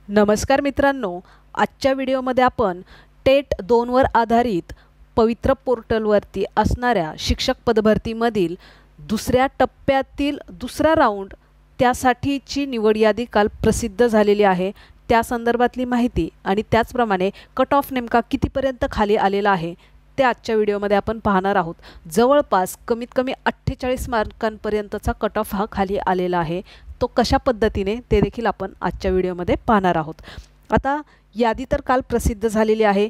नमस्कार मित्रांनो, आजच्या व्हिडिओमध्ये आपण टेट 2 वर आधारित पवित्र पोर्टलवरती असणाऱ्या शिक्षक पदभरतीमधील दुसऱ्या टप्प्यातील दुसरा राऊंड त्यासाठीची निवड यादी काल प्रसिद्ध झालेली आहे। त्या संदर्भातली माहिती आणि त्याचप्रमाणे कट ऑफ नेमका कितीपर्यंत खाली आलेला आहे ते आजच्या व्हिडिओमध्ये आपण पाहणार आहोत। जवळपास कमीत कमी 48 मार्कांपर्यंतचा कट ऑफ हा खाली आलेला आहे। तो कशा पद्धतीने ते देखील आपण आजच्या व्हिडिओमध्ये पाहणार आहोत। आता यादी तर काल प्रसिद्ध झालेली आहे।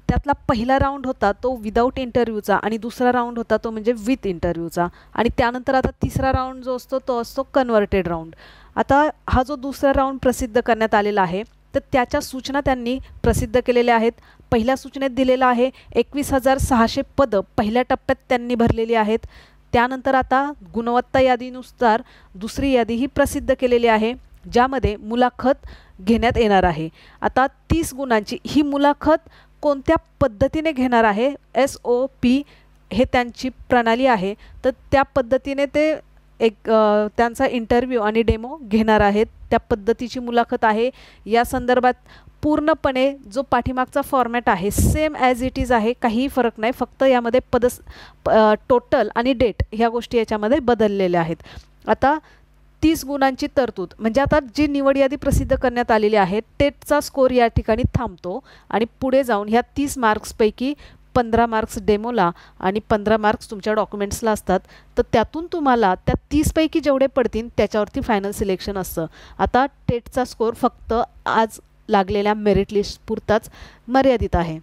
त्यातला पहिला राऊंड होता तो विदाउट इंटरव्ह्यूचा आणि दुसरा राऊंड होता तो म्हणजे विथ इंटरव्ह्यूचा आणि त्यानंतर आता तिसरा राऊंड जो असतो तो असतो कन्वर्टेड राऊंड। आता हा जो दुसरा राऊंड प्रसिद्ध करण्यात आलेला आहे तर त्याच्या सूचना त्यांनी प्रसिद्ध केलेल्या आहेत। पहिल्या सूचनेत दिलेला आहे 21,600 पदं पहिल्या टप्प्यात त्यांनी भरलेली आहेत। त्यानंतर आता गुणवत्ता यादीनुसार दुसरी यादी ही प्रसिद्ध केलेली आहे ज्यामध्ये मुलाखत घेण्यात येणार आहे। आता 30 गुणांची ही मुलाखत कोणत्या पद्धतीने घेणार आहे, SOP हे त्यांची प्रणाली आहे, तर त्या पद्धतीने ते एक त्यांचा इंटरव्ह्यू आणि डेमो घेणार आहेत। त्या पद्धतीची मुलाखत आहे। या संदर्भात पूर्णपणे जो पाठीमागचा फॉर्मॅट आहे सेम ॲज इट इज आहे, काहीही फरक नाही। फक्त यामध्ये टोटल आणि डेट ह्या गोष्टी याच्यामध्ये बदललेल्या आहेत। आता 30 गुणांची तरतूद म्हणजे आता जी निवड यादी प्रसिद्ध करण्यात आलेली आहे टेटचा स्कोर या ठिकाणी थांबतो आणि पुढे जाऊन ह्या 30 मार्क्सपैकी 15 मार्क्स डेमोला आणि 15 मार्क्स तुमच्या डॉक्युमेंट्सला असतात। तर त्यातून तुम्हाला त्या 30 पैकी जेवढे पडतील त्याच्यावरती फायनल सिलेक्शन असतं। आता टेटचा स्कोर फक्त आज लागलेल्या मेरिट लिस्ट पुरताच मर्यादित आहे।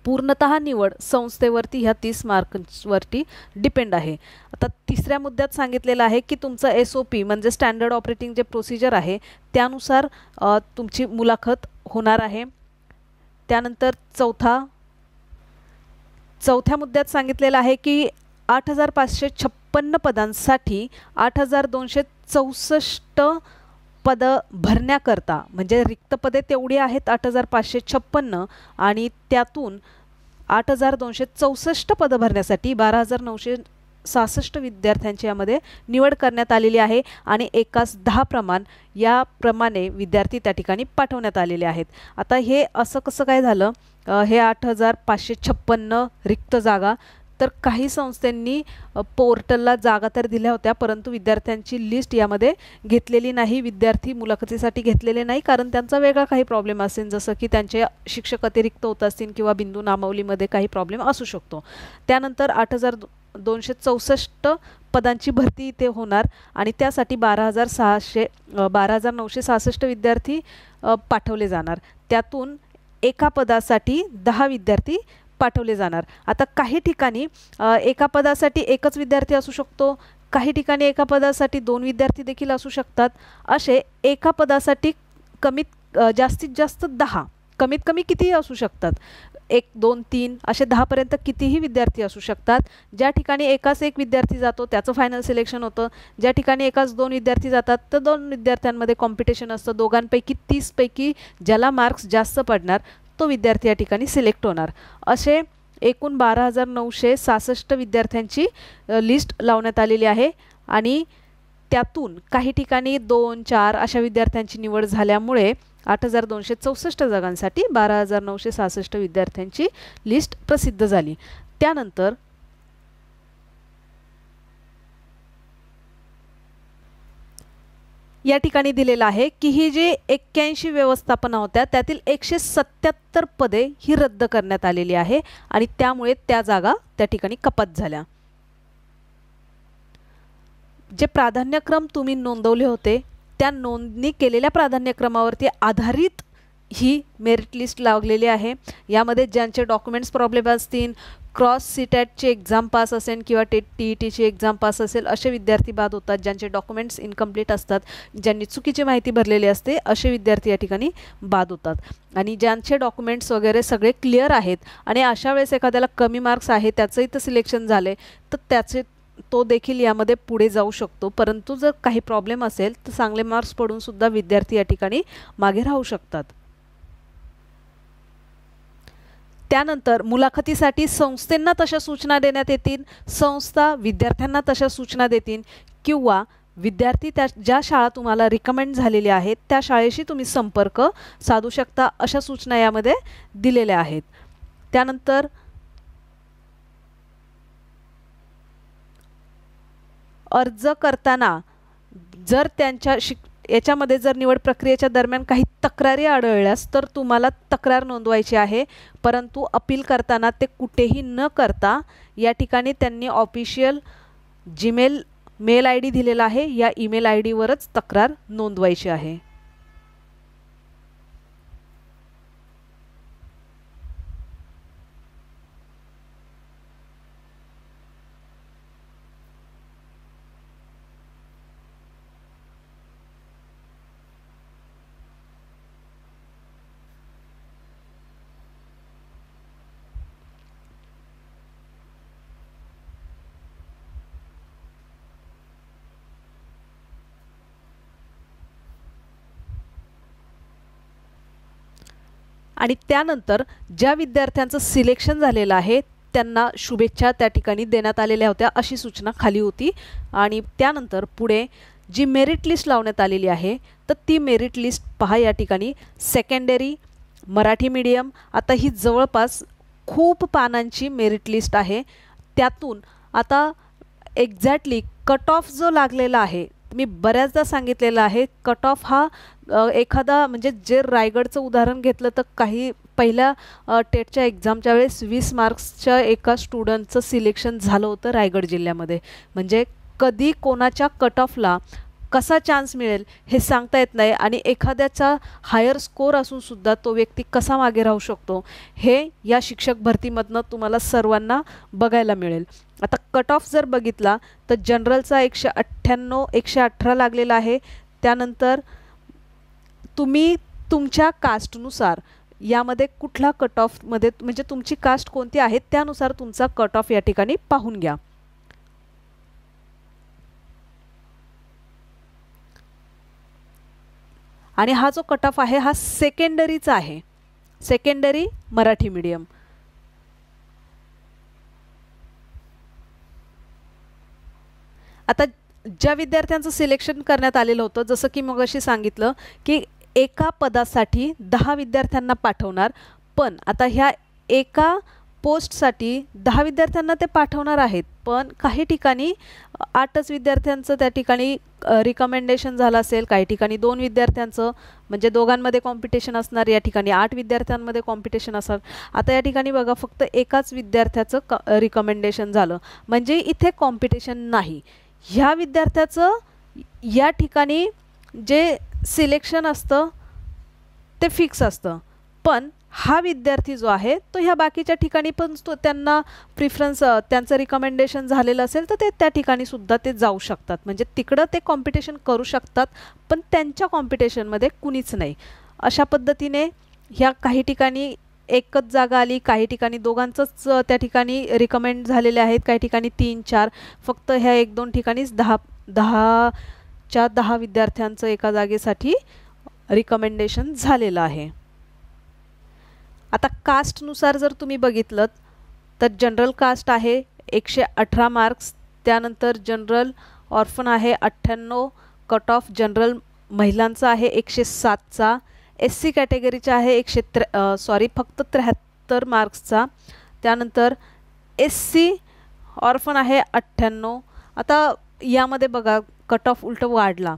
पूर्णतः निवड संस्थेवरती ह्या 30 मार्क्सवरती डिपेंड आहे। आता तिसऱ्या मुद्द्यात सांगितलेलं आहे की तुमचं SOP म्हणजे स्टँडर्ड ऑपरेटिंग जे प्रोसिजर आहे त्यानुसार तुमची मुलाखत होणार आहे। त्यानंतर चौथ्या मुद्द्यात सांगितलेलं आहे की 8,556 पदांसाठी 8,264 पदं भरण्याकरता म्हणजे रिक्त पदे तेवढी आहेत 8,556 आणि त्यातून 8,264 पदं भरण्यासाठी 12,966 विद्यार्थ्यांची यामध्ये निवड करण्यात आलेली आहे आणि एकास 10 प्रमाण याप्रमाणे विद्यार्थी त्या ठिकाणी पाठवण्यात आलेले आहेत। आता हे असं कसं काय झालं, हे 8,556 रिक्त जागा तर काही संस्थांनी पोर्टलला जागा तर दिल्या होत्या परंतु विद्यार्थ्यांची लिस्ट यामध्ये घेतलेली नाही, विद्यार्थी मुलाखतीसाठी घेतलेले नाही कारण त्यांचा वेगळा काही प्रॉब्लेम असेल, जसं की त्यांचे शिक्षक अतिरिक्त होत असतील किंवा बिंदू नामावलीमध्ये काही प्रॉब्लेम असू शकतो। त्यानंतर 8,264 पदांची भरती इथे होणार आणि त्यासाठी 12,966 विद्यार्थी पाठवले जाणार। त्यातून एका पदासाठी 10 विद्यार्थी पाठवले जाणार। आता काही ठिकाणी एका पदासाठी एकच विद्यार्थी असू शकतो, काही ठिकाणी एका पदासाठी 2 विद्यार्थी देखील असू शकतात। असे एका पदासाठी जास्तीत जास्त 10, कमीत कमी कितीही असू शकतात, 1 2 3 असे 10 पर्यंत कितीही विद्यार्थी असू शकतात। ज्या ठिकाणी एकाच एक विद्यार्थी जातो त्याचं फायनल सिलेक्शन होतं, ज्या ठिकाणी एकाच 2 विद्यार्थी जातात तर 2 विद्यार्थ्यांमध्ये कॉम्पिटिशन असतं। दोघांपैकी 30 पैकी ज्याला मार्क्स जास्त पडणार तो विद्यार्थी या ठिकाणी सिलेक्ट होणार। असे एकूण 12,966 विद्यार्थ्यांची लिस्ट लावण्यात आलेली आहे आणि त्यातून काही ठिकाणी 2 4 अशा विद्यार्थ्यांची निवड झाल्यामुळे 8,264 जागांसाठी 12,966 विद्यार्थ्यांची लिस्ट प्रसिद्ध झाली। त्यानंतर या ठिकाणी दिलेलं आहे की ही जी 81 व्यवस्थापना होत्या त्यातील 177 पदे ही रद्द करण्यात आलेली आहे आणि त्यामुळे त्या जागा त्या ठिकाणी कपात झाल्या। जे प्राधान्यक्रम तुम्ही नोंदवले होते त्या नोंदणी केलेल्या प्राधान्यक्रमावरती आधारित ही मेरिट लिस्ट लागलेली आहे। यामध्ये ज्यांचे डॉक्युमेंट्स प्रॉब्लेम असतील, क्रॉस सीटॅटची एक्झाम पास असेल किंवा TETची एक्झाम पास असेल असे विद्यार्थी बाद होतात, ज्यांचे डॉक्युमेंट्स इनकम्प्लीट असतात, ज्यांनी चुकीची माहिती भरलेली असते असे विद्यार्थी या ठिकाणी बाद होतात। आणि ज्यांचे डॉक्युमेंट्स वगैरे सगळे क्लिअर आहेत आणि अशा वेळेस एखाद्याला कमी मार्क्स आहे त्याचंही तर सिलेक्शन झाले तर तो देखील यामध्ये पुढे जाऊ शकतो। परंतु जर काही प्रॉब्लेम असेल तर चांगले मार्क्स पडून सुद्धा विद्यार्थी या ठिकाणी मागे राहू शकतात। त्यानंतर मुलाखतीसाठी संस्थांना तशा सूचना देण्यात येतील, संस्था विद्यार्थ्यांना तशा सूचना देतील किंवा विद्यार्थी ज्या शाळा तुम्हाला रिकमेंड झालेल्या आहेत त्या शाळेशी तुम्ही संपर्क साधू शकता, अशा सूचना यामध्ये दिलेल्या आहेत. त्यानंतर अर्ज करताना जर त्यांच्या याच्यामध्ये जर निवड प्रक्रियेच्या दरम्यान काही तक्रारी आढळल्यास तर तुम्हाला तक्रार नोंदवायची आहे, परंतु अपील करताना ते कुठेही न करता या ठिकाणी त्यांनी official Gmail mail I D दिलेला आहे, या ईमेल आय डीवरच तक्रार नोंदवायची आहे. आणि त्यानंतर ज्या विद्यार्थ्यांचं सिलेक्शन झालेलं आहे त्यांना शुभेच्छा त्या ठिकाणी देण्यात आलेल्या होत्या, अशी सूचना खाली होती. आणि त्यानंतर पुढे जी मेरिट लिस्ट लावण्यात आलेली आहे तर ती मेरिट लिस्ट पहा या ठिकाणी. सेकंडरी मराठी मीडियम, आता ही जवळपास खूप पानांची मेरिट लिस्ट आहे. त्यातून आता एक्झॅक्टली कट ऑफ जो लागलेला आहे, मी बऱ्याचदा सांगितलेलं आहे, कट ऑफ हा एखादा म्हणजे जे रायगडचं उदाहरण घेतलं तर काही पहिल्या टेटच्या एक्झामच्या वेळेस 20 मार्क्सच्या एका स्टुडंटचं सिलेक्शन झालं होतं रायगड जिल्ह्यामध्ये. म्हणजे कधी कोणाच्या कट ऑफला कसा चान्स मिळेल हे सांगता येत नाही आणि एखाद्याचा हायर स्कोर असून सुद्धा तो व्यक्ती कसा मागे राहू शकतो हे या शिक्षक भरतीमधनं तुम्हाला सर्वांना बघायला मिळेल. आता कट ऑफ जर बघितला तर जनरलचा 198 118 लागलेला आहे. त्यानंतर तुम्ही तुमच्या कास्टनुसार यामध्ये कुठला कट ऑफमध्ये म्हणजे तुमची कास्ट कोणती आहे त्यानुसार तुमचा कट ऑफ या ठिकाणी पाहून घ्या. आणि हा जो कट ऑफ आहे हा सेकंडरीचा आहे, सेकंडरी मराठी मीडियम. आता ज्या विद्यार्थ्यांचं सिलेक्शन करण्यात आलेलं होतं, जसं की मगाशी सांगितलं की एका पदासाठी 10 विद्यार्थ्यांना पाठवणार, पण आता ह्या एका पोस्टसाठी 10 विद्यार्थ्यांना ते पाठवणार आहेत, पण काही ठिकाणी 8च विद्यार्थ्यांचं त्या ठिकाणी रिकमेंडेशन झालं असेल, काही ठिकाणी 2 विद्यार्थ्यांचं, म्हणजे दोघांमध्ये कॉम्पिटिशन असणार, या ठिकाणी 8 विद्यार्थ्यांमध्ये कॉम्पिटिशन असणार. आता या ठिकाणी बघा फक्त एकाच विद्यार्थ्याचं रिकमेंडेशन झालं, म्हणजे इथे कॉम्पिटिशन नाही. ह्या विद्यार्थ्याचं या ठिकाणी जे सिलेक्शन असतं ते फिक्स असतं, पण हा विद्यार्थी जो आहे तो ह्या बाकीच्या ठिकाणी पण त्यांना प्रिफरन्स त्यांचं रिकमेंडेशन झालेलं असेल तर ते त्या ठिकाणी सुद्धा ते जाऊ शकतात. म्हणजे तिकडं ते कॉम्पिटिशन करू शकतात, पण त्यांच्या कॉम्पिटिशनमध्ये कुणीच नाही. अशा पद्धतीने ह्या काही ठिकाणी एकच जागा आली, काही ठिकाणी दोघांचंच त्या ठिकाणी रिकमेंड झालेले आहेत, काही ठिकाणी 3-4, फक्त ह्या 1-2 ठिकाणीच 10 विद्यार्थ्यांचं एका जागेसाठी रिकमेंडेशन झालेलं आहे. आता कास्टनुसार जर तुम्ही बघितलं तर जनरल कास्ट आहे 118 मार्क्स, त्यानंतर जनरल ऑर्फन आहे 98, कट ऑफ जनरल महिलांचा आहे 107चा, SC कॅटेगरीचा आहे फक्त 73 मार्क्सचा, त्यानंतर SC ऑर्फन आहे 98. आता यामध्ये बघा कट ऑफ उलट वाढला,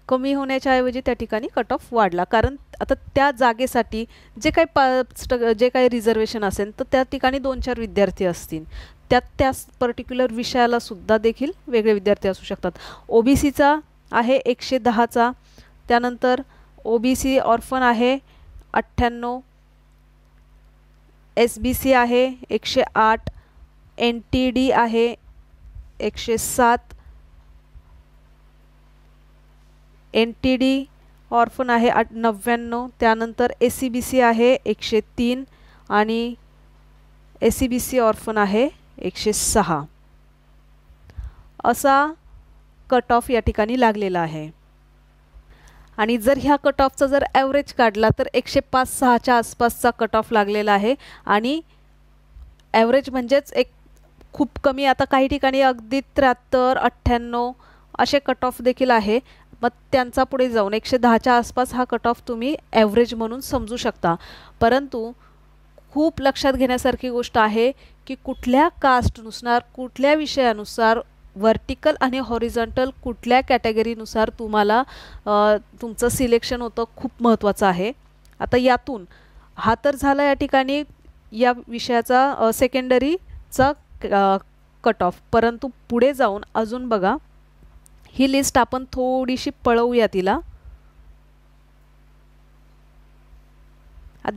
कमी होण्याच्या ऐवजी त्या ठिकाणी कट ऑफ वाढला, कारण आता त्या जागेसाठी जे काही रिझर्वेशन असेल तर त्या ठिकाणी 2-4 विद्यार्थी असतील, त्या पर्टिक्युलर विषयाला सुद्धा देखील वेगळे विद्यार्थी असू शकतात. OBCचा आहे 110चा, त्यानंतर OBC ऑर्फन आहे 98, SBC आहे 108, NTD आहे 107, NTD ऑर्फन आहे 99, त्यानंतर SCBC आहे 103 आणि SCBC ऑर्फन आहे 106. असा कट ऑफ या ठिकाणी लागलेला आहे. आणि जर ह्या कट ऑफचा जर ॲव्हरेज काढला तर 105-6च्या आसपासचा कट ऑफ लागलेला आहे. आणि ॲव्हरेज म्हणजेच एक खूप कमी, आता काही ठिकाणी अगदी 73, 98 असे कट ऑफ देखील आहे. मग त्यांचा पुढे जाऊन 110च्या आसपास हा कट ऑफ तुम्ही ॲव्हरेज म्हणून समजू शकता. परंतु खूप लक्षात घेण्यासारखी गोष्ट आहे की कुठल्या कास्टनुसार, कुठल्या विषयानुसार, व्हर्टिकल आणि हॉरिझॉन्टल कुठल्या कॅटेगरीनुसार तुम्हाला तुमचं सिलेक्शन होतं, खूप महत्त्वाचं आहे. आता यातून हा तर झाला या ठिकाणी या विषयाचा सेकंडरीचा कट ऑफ. परंतु पुढे जाऊन अजून बघा, ही लिस्ट आपण थोडीशी पळवूया तिला.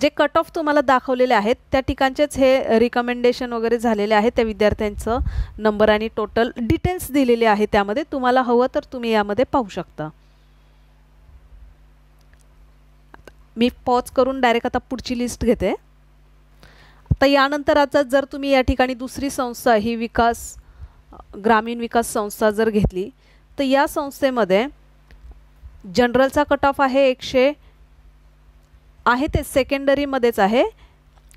जे कट ऑफ तुम्हाला दाखवलेले आहेत त्या ठिकाणचेच हे रिकमेंडेशन वगैरे झालेले आहेत. त्या विद्यार्थ्यांचं नंबर आणि टोटल डिटेल्स दिलेले आहे त्यामध्ये. तुम्हाला हवं तर तुम्ही यामध्ये पाहू शकता. मी पॉज करून डायरेक्ट आता पुढची लिस्ट घेते. आता यानंतर आता जर तुम्ही या ठिकाणी दुसरी संस्था ही ग्रामीण विकास संस्था जर घेतली तर या संस्थेमध्ये जनरलचा कट ऑफ आहे 100 आहे, ते सेकंडरीमध्येच आहे.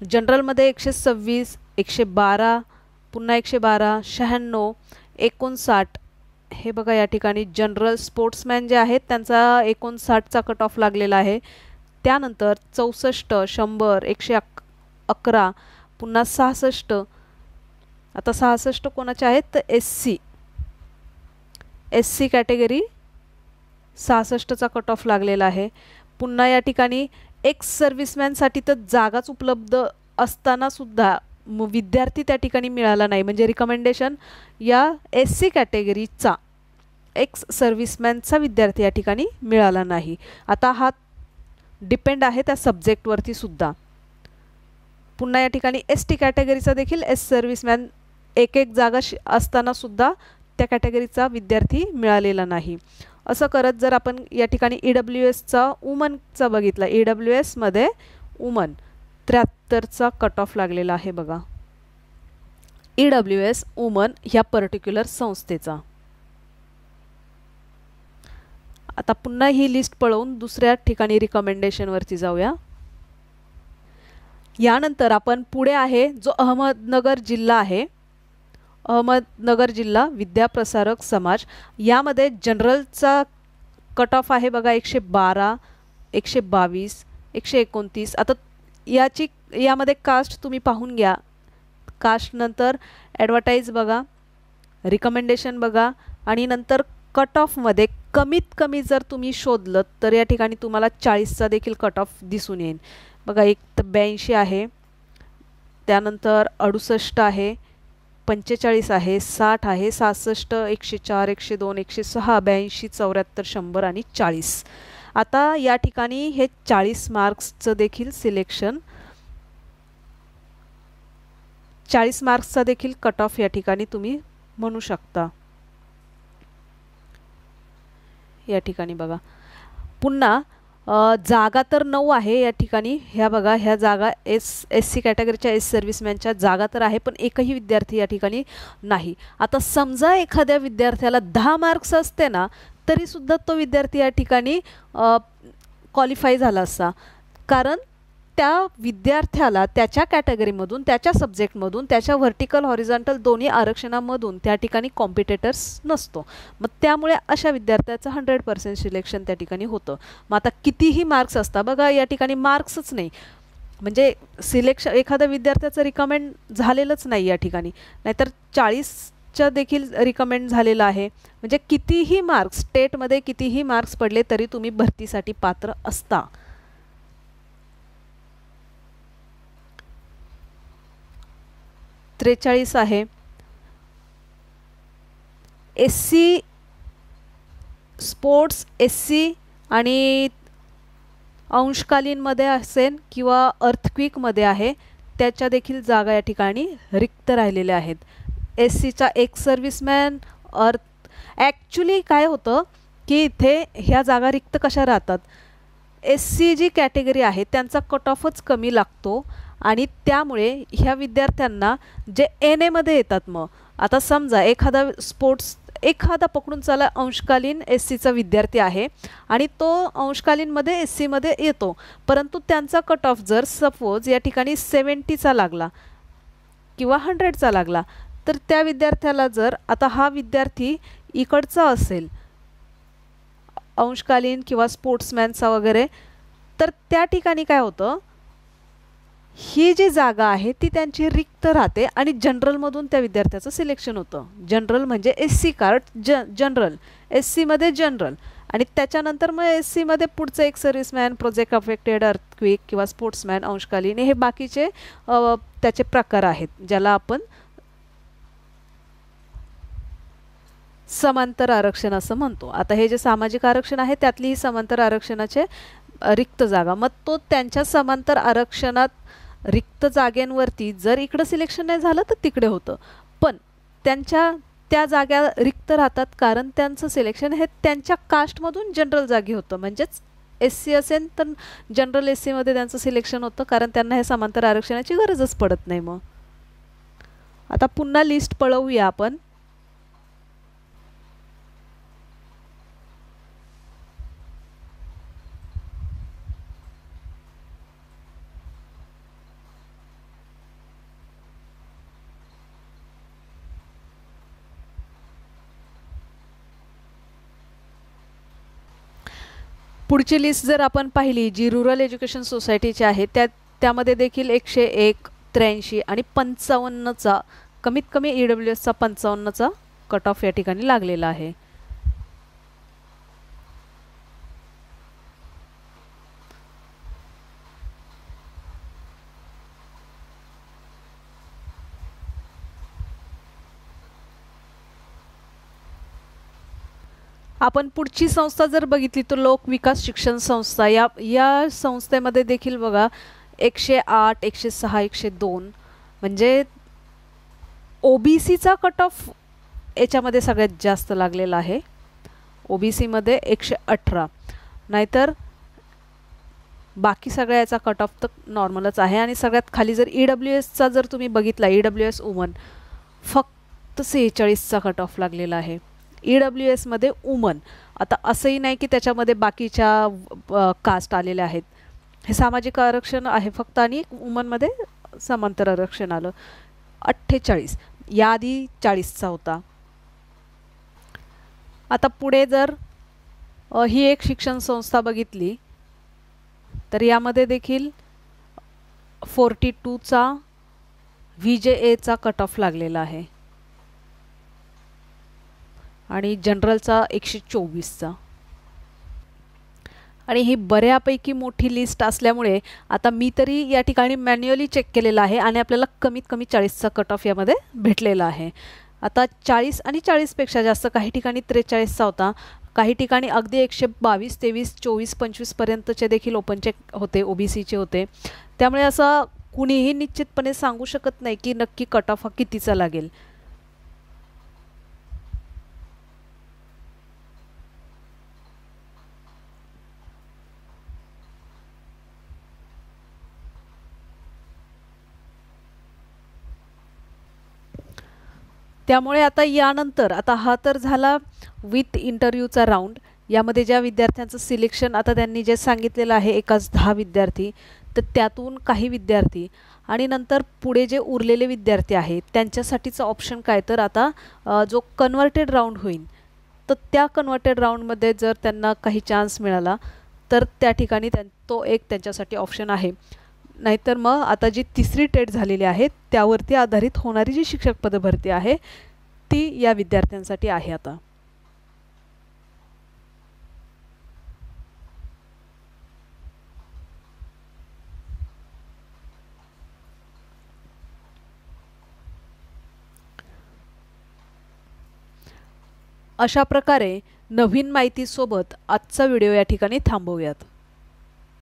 जनरलमध्ये 126, 112, पुन्हा 112, 96, 59. हे बघा या ठिकाणी जनरल स्पोर्ट्समॅन जे आहेत त्यांचा 59चा कट ऑफ लागलेला आहे. त्यानंतर 64, 100, 111, पुन्हा 66. आता 66 कोणाचे आहेत तर एस सी कॅटेगरी 66चा कट ऑफ लागलेला आहे. पुन्हा या ठिकाणी एक्स सर्व्हिसमॅनसाठी तर जागाच उपलब्ध असताना सुद्धा विद्यार्थी त्या ठिकाणी मिळाला नाही. म्हणजे रिकमेंडेशन या SC कॅटेगरीचा एक्स सर्व्हिसमॅनचा विद्यार्थी या ठिकाणी मिळाला नाही. आता हा डिपेंड आहे त्या सब्जेक्टवरती सुद्धा. पुन्हा या ठिकाणी ST कॅटेगरीचा देखील एस सर्व्हिसमॅन एक जागा असताना सुद्धा त्या कॅटेगरीचा विद्यार्थी मिळालेला नाही. असं करत जर आपण या ठिकाणी EWSचा वुमनचा बघितला, EWSमध्ये वुमन 73चा कट ऑफ लागलेला आहे बघा. EWS वुमन ह्या पर्टिक्युलर संस्थेचा. आता पुन्हा ही लिस्ट पळवून दुसऱ्या ठिकाणी रिकमेंडेशनवरती जाऊया. यानंतर आपण पुढे आहे जो अहमदनगर जिल्हा आहे. अहमदनगर जिल्हा विद्याप्रसारक समाज यामध्ये जनरलचा कट ऑफ आहे बघा 112, 122, 129. आता यामध्ये कास्ट तुम्ही पाहून घ्या. कास्ट नंतर ॲडव्हर्टाईज बघा, रिकमेंडेशन बघा आणि नंतर कट ऑफमध्ये कमीत कमी जर तुम्ही शोधलं तर या ठिकाणी तुम्हाला 40चा देखील कट ऑफ दिसून येईल बघा. एक तर 82 आहे, त्यानंतर 68 आहे, 45 आहे, 60 आहे, 66, 104, 102, 106, 82, 74, 100 आणि 40. आता या ठिकाणी हे 40 मार्क्सचं देखील सिलेक्शन, 40 मार्क्सचा देखील कट ऑफ या ठिकाणी तुम्ही म्हणू शकता. या ठिकाणी बघा पुन्हा जागा तर 9 आहे या ठिकाणी. ह्या बघा ह्या जागा SC कॅटेगरीच्या एस सर्व्हिसमॅनच्या जागा तर आहे, पण एकही विद्यार्थी या ठिकाणी नाही. आता समजा एखाद्या विद्यार्थ्याला 10 मार्क्स असते ना तरीसुद्धा तो विद्यार्थी या ठिकाणी क्वालिफाय झाला असता, कारण त्या विद्यार्थ्याला त्याच्या कॅटेगरीमधून, त्याच्या सब्जेक्टमधून, त्याच्या व्हर्टिकल हॉरिझॉन्टल दोन्ही आरक्षणामधून त्या ठिकाणी कॉम्पिटेटर्स नसतो. मग त्यामुळे अशा विद्यार्थ्याचं 100% सिलेक्शन त्या ठिकाणी होतं. मग आता कितीही मार्क्स असतात बघा या ठिकाणी मार्क्सच नाही, म्हणजे सिलेक्शन एखाद्या विद्यार्थ्याचं रिकमेंड झालेलंच नाही या ठिकाणी, नाहीतर 40च्या देखील रिकमेंड झालेलं आहे. म्हणजे कितीही मार्क्स, स्टेटमध्ये कितीही मार्क्स पडले तरी तुम्ही भरतीसाठी पात्र असता. त्रेचाळीस आहे. SC स्पोर्ट्स SC आणि अंशकालीनमध्ये असेल किंवा अर्थक्विकमध्ये आहे त्याच्या देखील जागा या ठिकाणी रिक्त राहिलेल्या आहेत. SCचा एक सर्व्हिसमॅन ॲक्च्युली काय होतं की इथे ह्या जागा रिक्त कशा राहतात, SC जी कॅटेगरी आहे त्यांचा कट ऑफच कमी लागतो आणि त्यामुळे ह्या विद्यार्थ्यांना जे NAमध्ये येतात. मग आता समजा एखादा पकडून चला अंशकालीन SCचा विद्यार्थी आहे आणि तो अंशकालीनमध्ये SCमध्ये येतो, परंतु त्यांचा कट ऑफ जर सपोज या ठिकाणी 70चा लागला किंवा 100चा लागला तर त्या विद्यार्थ्याला जर आता हा विद्यार्थी इकडचा असेल अंशकालीन किंवा स्पोर्ट्समॅनचा वगैरे, तर त्या ठिकाणी काय होतं, ही जी जागा आहे ती त्यांची रिक्त राहते आणि जनरलमधून त्या विद्यार्थ्याचं सिलेक्शन होतं. जनरल म्हणजे SC कार्ड, जनरल, SCमध्ये जनरल, आणि त्याच्यानंतर मग SCमध्ये पुढचं एक सर्व्हिसमॅन, प्रोजेक्ट अफेक्टेड, अर्थक्वेक किंवा स्पोर्ट्समॅन, अंशकालीन, हे बाकीचे त्याचे प्रकार आहेत ज्याला आपण समांतर आरक्षण असं म्हणतो. आता हे जे सामाजिक आरक्षण आहे त्यातली ही समांतर आरक्षणाचे रिक्त जागा, मग तो त्यांच्या समांतर आरक्षणात रिक्त जागेंवरती जर इकडं सिलेक्शन नाही झालं तर तिकडे होतं, पण त्यांच्या त्या जागा रिक्त राहतात कारण त्यांचं सिलेक्शन हे त्यांच्या कास्टमधून जनरल जागी होतं. म्हणजेच SC असेल तर जनरल SCमध्ये त्यांचं सिलेक्शन होतं कारण त्यांना हे समांतर आरक्षणाची गरजच पडत नाही. मग आता पुन्हा लिस्ट पळवूया आपण. पुढची लिस्ट जर आपण पाहिली जी रुरल एज्युकेशन सोसायटीची आहे त्यामध्ये देखील 101, 83 आणि 55चा कमीत कमी EWSचा 55चा कट ऑफ या ठिकाणी लागलेला आहे. आपण पुढची संस्था जर बघितली तर लोक विकास शिक्षण संस्था, या संस्थेमध्ये देखील बघा 108, 106, 102 म्हणजे OBCचा कट ऑफ याच्यामध्ये सगळ्यात जास्त लागलेला आहे. OBCमध्ये 118, नाहीतर बाकी सगळ्याचा कट ऑफ तर नॉर्मलच आहे. आणि सगळ्यात खाली जर EWSचा जर तुम्ही बघितला, EWS वुमन, फक्त 46चा कट ऑफ लागलेला आहे. EWSमध्ये वुमन, आता असंही नाही की त्याच्यामध्ये बाकीच्या कास्ट आलेल्या आहेत, हे सामाजिक आरक्षण आहे फक्त, आणि वुमनमध्ये समांतर आरक्षण आलं. 48 याआधी 40चा होता. आता पुढे जर ही एक शिक्षण संस्था बघितली तर यामध्ये देखील 42चा VJAचा कट ऑफ लागलेला आहे आणि जनरलचा 124चा. आणि ही बऱ्यापैकी मोठी लिस्ट असल्यामुळे आता मी तरी या ठिकाणी मॅन्युअली चेक केलेलं आहे आणि आपल्याला कमीत कमी 40चा कट ऑफ यामध्ये भेटलेला आहे. आता 40 आणि 40पेक्षा जास्त, काही ठिकाणी 43चा होता, काही ठिकाणी अगदी 122, 23, 24, 25पर्यंतचे देखील ओपनचे होते, OBCचे होते. त्यामुळे असं कुणीही निश्चितपणे सांगू शकत नाही की नक्की कट ऑफ हा कितीचा लागेल. त्यामुळे आता यानंतर, आता हा तर झाला विथ इंटरव्ह्यूचा राऊंड, यामध्ये ज्या विद्यार्थ्यांचं सिलेक्शन आता त्यांनी जे सांगितलेलं आहे एकाच 10 विद्यार्थी, तर त्यातून काही विद्यार्थी आणि नंतर पुढे जे उरलेले विद्यार्थी आहेत त्यांच्यासाठीचं ऑप्शन काय, तर आता जो कन्वर्टेड राऊंड होईल तर त्या कन्वर्टेड राऊंडमध्ये जर त्यांना काही चान्स मिळाला तर त्या ठिकाणी तो एक त्यांच्यासाठी ऑप्शन आहे. नाहीतर मग आता जी तिसरी टेट झालेली आहे त्यावरती आधारित होणारी जी शिक्षक पदभरती आहे ती या विद्यार्थ्यांसाठी आहे. आता अशा प्रकारे नवीन माहितीसोबत आजचा व्हिडिओ या ठिकाणी थांबवूयात.